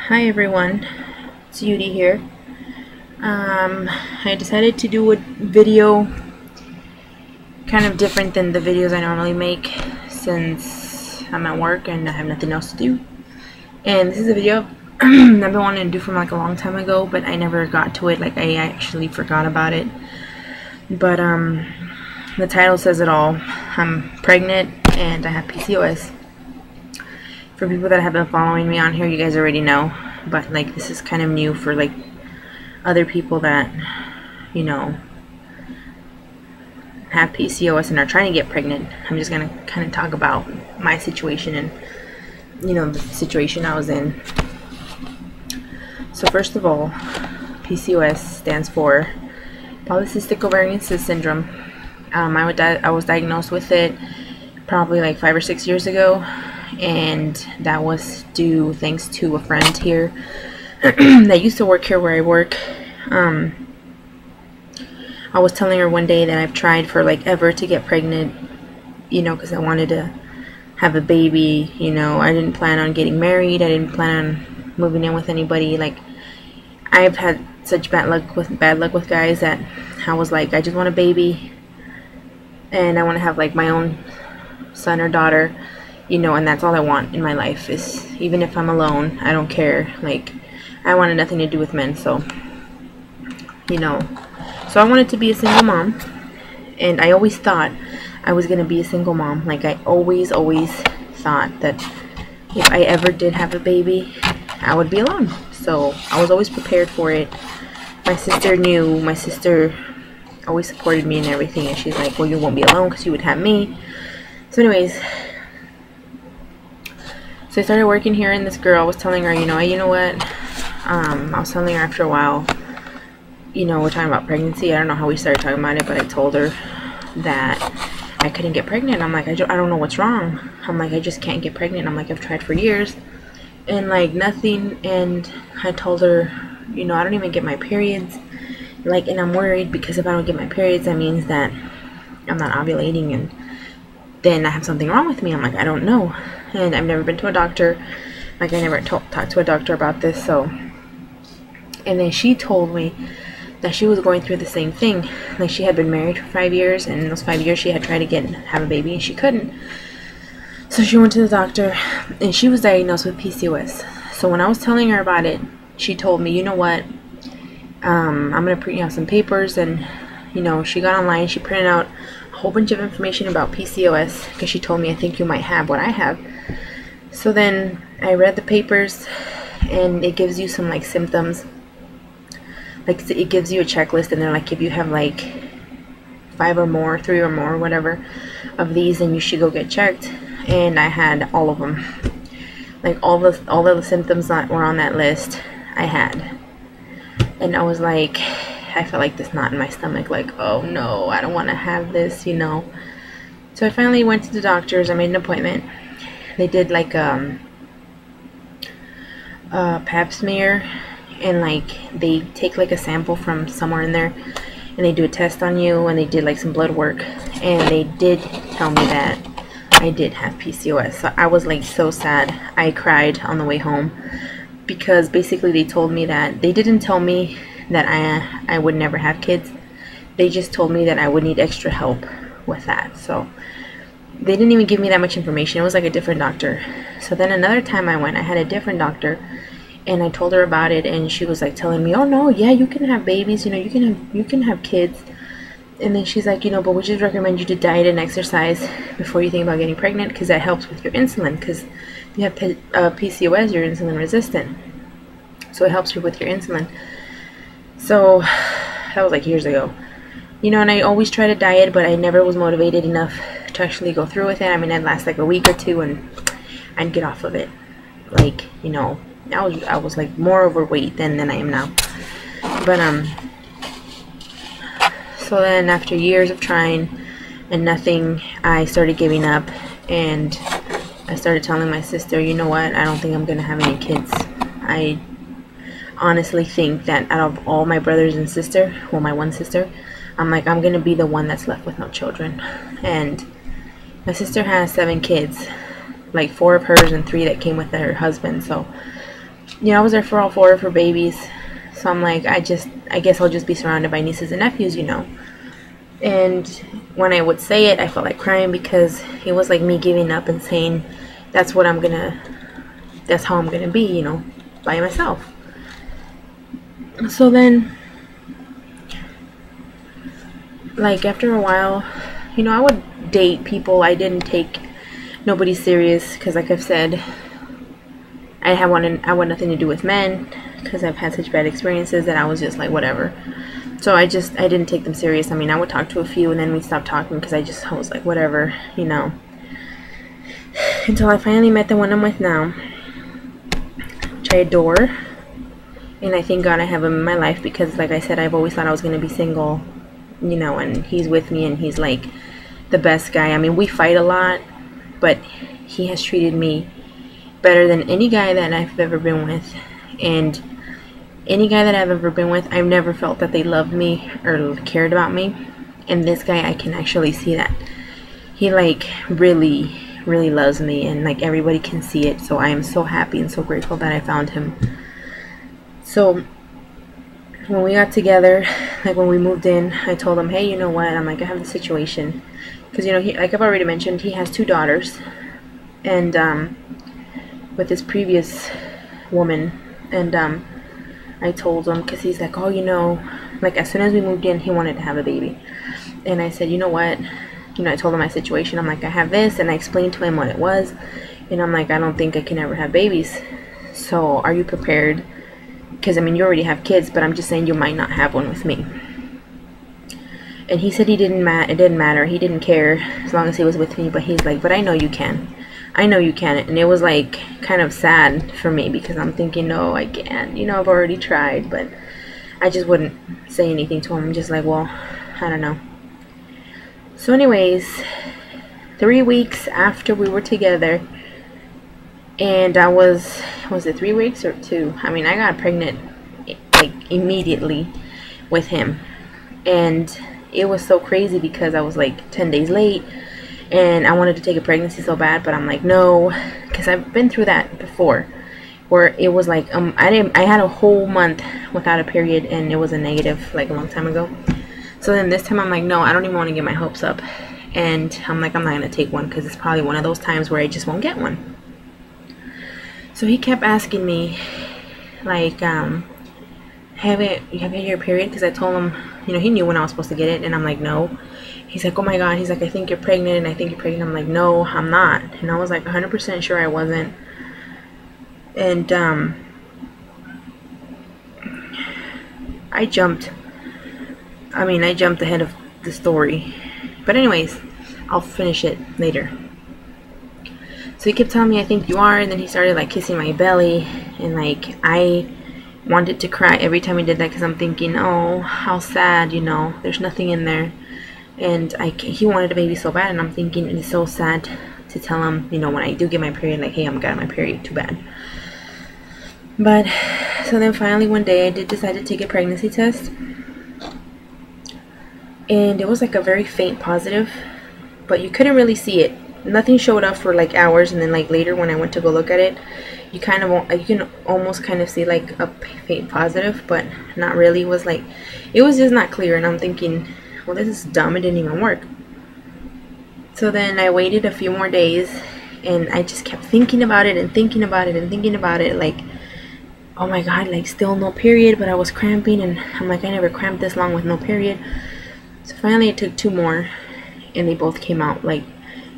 Hi everyone, it's Yudi here. I decided to do a video kind of different than the videos I normally make since I'm at work and I have nothing else to do. And this is a video I've been wanting to do from like a long time ago, but I never got to it. Like I actually forgot about it. But the title says it all. I'm pregnant and I have PCOS. For people that have been following me on here, you guys already know, but like this is kind of new for like other people that, you know, have PCOS and are trying to get pregnant. I'm just gonna kind of talk about my situation and, you know, the situation I was in. So first of all, PCOS stands for polycystic ovarian cyst syndrome. I was diagnosed with it probably like 5 or 6 years ago, and that was due thanks to a friend here that used to work here where I work. I was telling her one day that I've tried for like ever to get pregnant, you know, because I wanted to have a baby. You know, I didn't plan on getting married. I didn't plan on moving in with anybody. Like, I've had such bad luck with guys that I was like, I just want a baby and I want to have like my own son or daughter, you know, and that's all I want in my life. Is even if I'm alone, I don't care. Like, I wanted nothing to do with men. So, you know, so I wanted to be a single mom, and I always thought I was gonna be a single mom. Like, I always thought that if I ever did have a baby, I would be alone. So I was always prepared for it. My sister knew. My sister always supported me and everything, and she's like, well, you won't be alone because you would have me. So anyways, so I started working here, and this girl, I was telling her, you know what, I was telling her after a while, you know, we're talking about pregnancy. I don't know how we started talking about it, but I told her that I couldn't get pregnant. I'm like, I don't know what's wrong. I'm like, I just can't get pregnant. I'm like, I've tried for years and like nothing. And I told her, you know, I don't even get my periods. Like, and I'm worried because if I don't get my periods, that means that I'm not ovulating, and then I have something wrong with me. I'm like, I don't know. And I've never been to a doctor. Like, I never talked to a doctor about this. So, and then she told me that she was going through the same thing. Like, she had been married for 5 years, and in those 5 years she had tried to have a baby and she couldn't. So she went to the doctor and she was diagnosed with PCOS. So when I was telling her about it, she told me, you know what, I'm gonna print out some papers. And, you know, she got online, she printed out a whole bunch of information about PCOS because she told me, I think you might have what I have. So then I read the papers, and it gives you some like symptoms. Like, it gives you a checklist, and they're like, if you have like 5 or more, 3 or more, whatever of these, then you should go get checked. And I had all of them. Like, all the symptoms that were on that list I had. And I was like, I felt like this knot in my stomach, like, oh no, I don't want to have this, you know. So I finally went to the doctors. I made an appointment. They did like a pap smear, and like they take like a sample from somewhere in there, and they do a test on you, and they did like some blood work, and they did tell me that I did have PCOS. So I was like so sad. I cried on the way home, because basically they told me that they didn't tell me that I would never have kids. They just told me that I would need extra help with that. So they didn't even give me that much information. It was like a different doctor. So then another time I went, I had a different doctor, and I told her about it, and she was like telling me, oh no, yeah, you can have babies, you know, you can have kids. And then she's like, you know, but we just recommend you to diet and exercise before you think about getting pregnant, because that helps with your insulin, because if you have PCOS, you're insulin resistant, so it helps you with your insulin. So that was like years ago, you know, and I always try to diet, but I never was motivated enough to actually go through with it. I mean, I'd last like a week or two and I'd get off of it. Like, you know, I was like more overweight than I am now. But so then after years of trying and nothing, I started giving up, and I started telling my sister, you know what, I don't think I'm gonna have any kids. I honestly think that out of all my brothers and sister, well, my one sister, I'm like, I'm gonna be the one that's left with no children. And my sister has 7 kids, like 4 of hers and 3 that came with her husband. So you know, I was there for all four of her babies. So I'm like, I guess I'll just be surrounded by nieces and nephews, you know. And when I would say it, I felt like crying because it was like me giving up and saying, that's how I'm gonna be, you know, by myself. So then, like, after a while, you know, I would date people. I didn't take nobody serious because, like I've said, I want nothing to do with men because I've had such bad experiences that I was just like, whatever. So I didn't take them serious. I mean, I would talk to a few and then we'd stop talking because I was like, whatever, you know. Until I finally met the one I'm with now, which I adore. And I thank God I have him in my life because, like I said, I've always thought I was going to be single, you know, and he's with me and he's like the best guy. I mean, we fight a lot, but he has treated me better than any guy that I've ever been with. And any guy that I've ever been with, I've never felt that they loved me or cared about me. And this guy, I can actually see that. He like really loves me, and like everybody can see it. So I am so happy and so grateful that I found him. So when we got together, like when we moved in, I told him, hey, you know what, I'm like, I have this situation. Because, you know, like I've already mentioned, he has 2 daughters. And with his previous woman. And I told him, because he's like, oh, you know, like as soon as we moved in, he wanted to have a baby. And I said, you know what, you know, I told him my situation. I'm like, I have this, and I explained to him what it was. And I'm like, I don't think I can ever have babies. So are you prepared? Because, I mean, you already have kids, but I'm just saying you might not have one with me. And he said it didn't matter. He didn't care as long as he was with me. But he's like, but I know you can. I know you can. And it was like kind of sad for me because I'm thinking, no, I can't. You know, I've already tried. But I just wouldn't say anything to him. I'm just like, well, I don't know. So anyways, 3 weeks after we were together, and I was it 3 weeks or 2? I mean, I got pregnant like immediately with him. And it was so crazy because I was like 10 days late and I wanted to take a pregnancy so bad, but I'm like, no, because I've been through that before where it was like I had a whole month without a period and it was a negative like a long time ago. So then this time I'm like, no, I don't even want to get my hopes up. And I'm like, I'm not going to take one because it's probably one of those times where I just won't get one. So he kept asking me, like, have you had your period? Because I told him, you know, he knew when I was supposed to get it. And I'm like, no. He's like, oh my God. He's like, I think you're pregnant. And I think you're pregnant. I'm like, no, I'm not. And I was like 100% sure I wasn't. And I jumped ahead of the story. But anyways, I'll finish it later. So he kept telling me, I think you are. And then he started like kissing my belly. And like, I wanted to cry every time he did that because I'm thinking, oh, how sad, you know, there's nothing in there. And he wanted a baby so bad, and I'm thinking it's so sad to tell him, you know, when I do get my period, like, hey, I'm got my period, too bad. But so then finally one day I did decide to take a pregnancy test, and it was like a very faint positive, but you couldn't really see it. Nothing showed up for like hours, and then like later when I went to go look at it, you can almost kind of see like a faint positive, but not really. It was just not clear, and I'm thinking, well, this is dumb. It didn't even work. So then I waited a few more days, and I just kept thinking about it and thinking about it and thinking about it, like, oh my God, like still no period, but I was cramping, and I'm like, I never cramped this long with no period. So finally I took 2 more, and they both came out like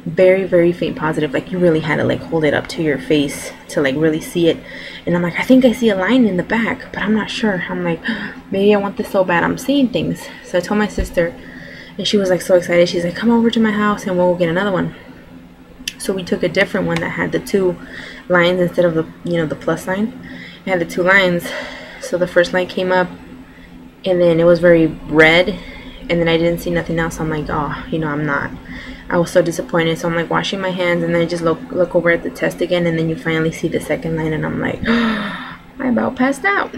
very, very faint positive. Like you really had to like hold it up to your face to like really see it. And I'm like, I think I see a line in the back, but I'm not sure. I'm like, maybe I want this so bad, I'm seeing things. So I told my sister, and she was like so excited. She's like, come over to my house and we'll get another one. So we took a different one that had the 2 lines instead of the, you know, the plus sign. It had the 2 lines. So the first line came up, and then it was very red, and then I didn't see nothing else. I'm like, oh, you know, I was so disappointed. So I'm like washing my hands, and then I just look over at the test again, and then you finally see the second line, and I'm like, oh, I about passed out.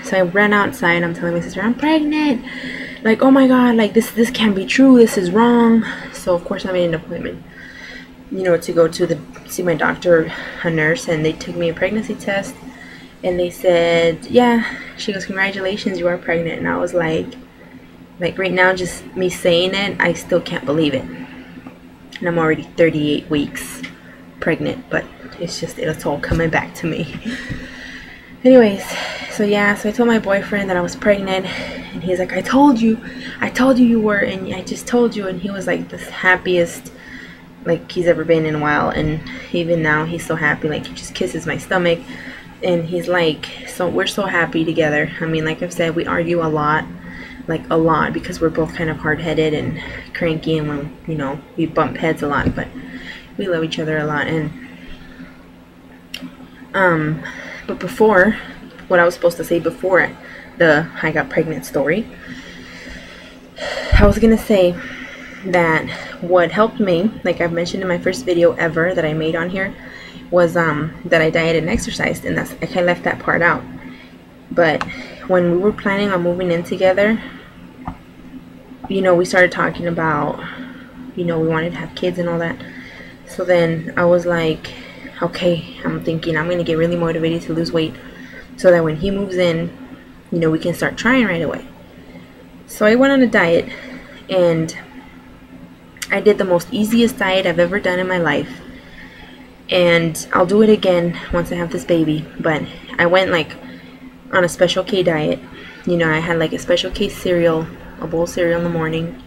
So I ran outside. I'm telling my sister, I'm pregnant. Like, oh my God, like this can't be true. This is wrong. So of course I made an appointment, you know, to go to see my doctor, a nurse, and they took me a pregnancy test. and they said, yeah. She goes, congratulations, you are pregnant. And I was like right now, just me saying it, I still can't believe it. And I'm already 38 weeks pregnant, but it's all coming back to me. Anyways, so yeah, so I told my boyfriend that I was pregnant, and he's like, I told you you were, and I just told you. And he was like the happiest like he's ever been in a while, and even now he's so happy. Like, he just kisses my stomach, and he's like, so we're so happy together. I mean, like I've said, we argue a lot, like a lot, because we're both kind of hard-headed and cranky, and when, you know, we bump heads a lot, but we love each other a lot. And but before, what I was supposed to say before the I got pregnant story, I was gonna say that what helped me, like I've mentioned in my first video ever that I made on here, was that I dieted and exercised, and I kind of left that part out. But when we were planning on moving in together, you know, we started talking about, you know, we wanted to have kids and all that. So then I was like, okay, I'm thinking I'm gonna get really motivated to lose weight, so that when he moves in, you know, we can start trying right away. So I went on a diet, and I did the most easiest diet I've ever done in my life, and I'll do it again once I have this baby. But I went like on a Special K diet. You know, I had like a Special K cereal, a bowl of cereal in the morning,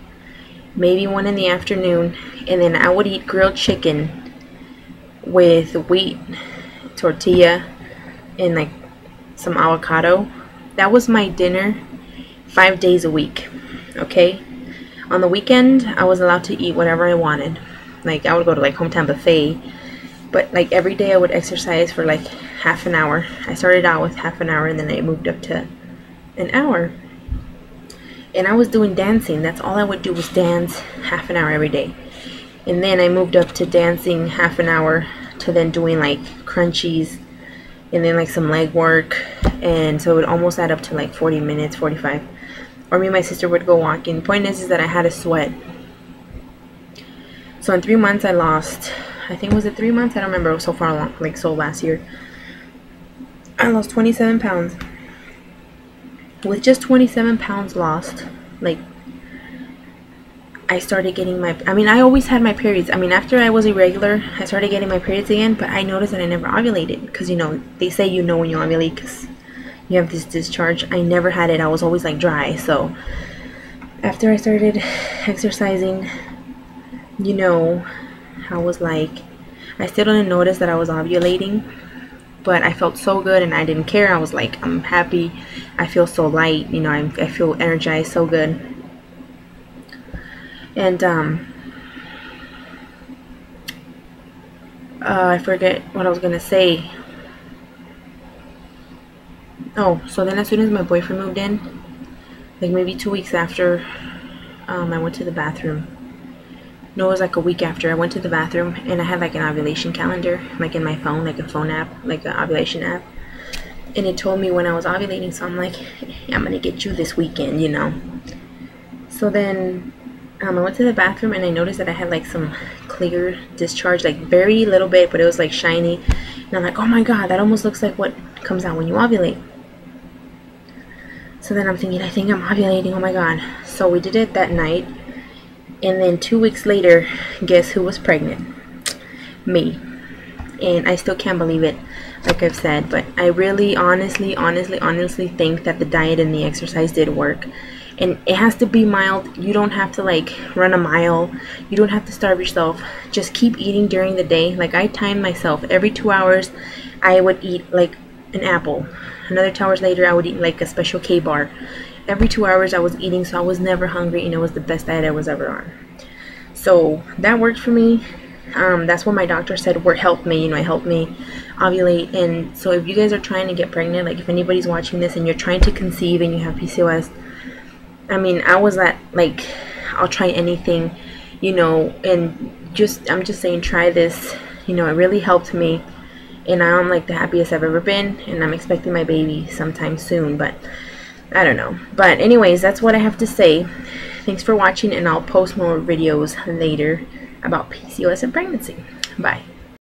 maybe one in the afternoon, and then I would eat grilled chicken with wheat tortilla and like some avocado. That was my dinner 5 days a week. Okay, on the weekend I was allowed to eat whatever I wanted. Like, I would go to like Hometown Buffet, but like every day I would exercise for like half an hour. I started out with half an hour, and then I moved up to an hour, and I was doing dancing. That's all I would do, was dance half an hour every day. And then I moved up to dancing half an hour, to then doing like crunchies, and then like some leg work. And so it would almost add up to like 40 minutes, 45. Or me and my sister would go walking. Point is that I had a sweat. So in 3 months I lost, I think, was it 3 months? I don't remember. It was so far along, like so last year. I lost 27 pounds. With just 27 pounds lost, like, I started getting my, I mean, I always had my periods. I mean, after I was irregular, I started getting my periods again, but I noticed that I never ovulated, because, you know, they say you know when you ovulate because you have this discharge. I never had it. I was always like dry. So after I started exercising, you know, I was like, I still didn't notice that I was ovulating, but I felt so good, and I didn't care. I was like, I'm happy. I feel so light, you know, I feel energized, so good. And I forget what I was gonna say. Oh, so then as soon as my boyfriend moved in, like maybe 2 weeks after, I went to the bathroom. No, it was like a week after. I went to the bathroom, and I had like an ovulation calendar, like in my phone, like a phone app, like an ovulation app. And it told me when I was ovulating, so I'm like, I'm gonna get you this weekend, you know. So then I went to the bathroom, and I noticed that I had like some clear discharge, like very little bit, but it was like shiny. And I'm like, oh my god, that almost looks like what comes out when you ovulate. So then I'm thinking, I think I'm ovulating, oh my god. So we did it that night, and then 2 weeks later, guess who was pregnant? Me. And I still can't believe it, like I've said, but I really honestly think that the diet and the exercise did work. And it has to be mild. You don't have to like run a mile. You don't have to starve yourself. Just keep eating during the day. Like, I timed myself. Every 2 hours I would eat like an apple. Another 2 hours later I would eat like a Special K bar. Every 2 hours I was eating, so I was never hungry, and it was the best diet I was ever on. So that worked for me. That's what my doctor said helped me, you know, it helped me ovulate. And so if you guys are trying to get pregnant, like if anybody's watching this and you're trying to conceive and you have PCOS, I mean, I was at like, I'll try anything, you know, and I'm just saying, try this, you know, it really helped me, and now I'm like the happiest I've ever been, and I'm expecting my baby sometime soon, but I don't know. But anyways, that's what I have to say. Thanks for watching, and I'll post more videos later about PCOS and pregnancy. Bye.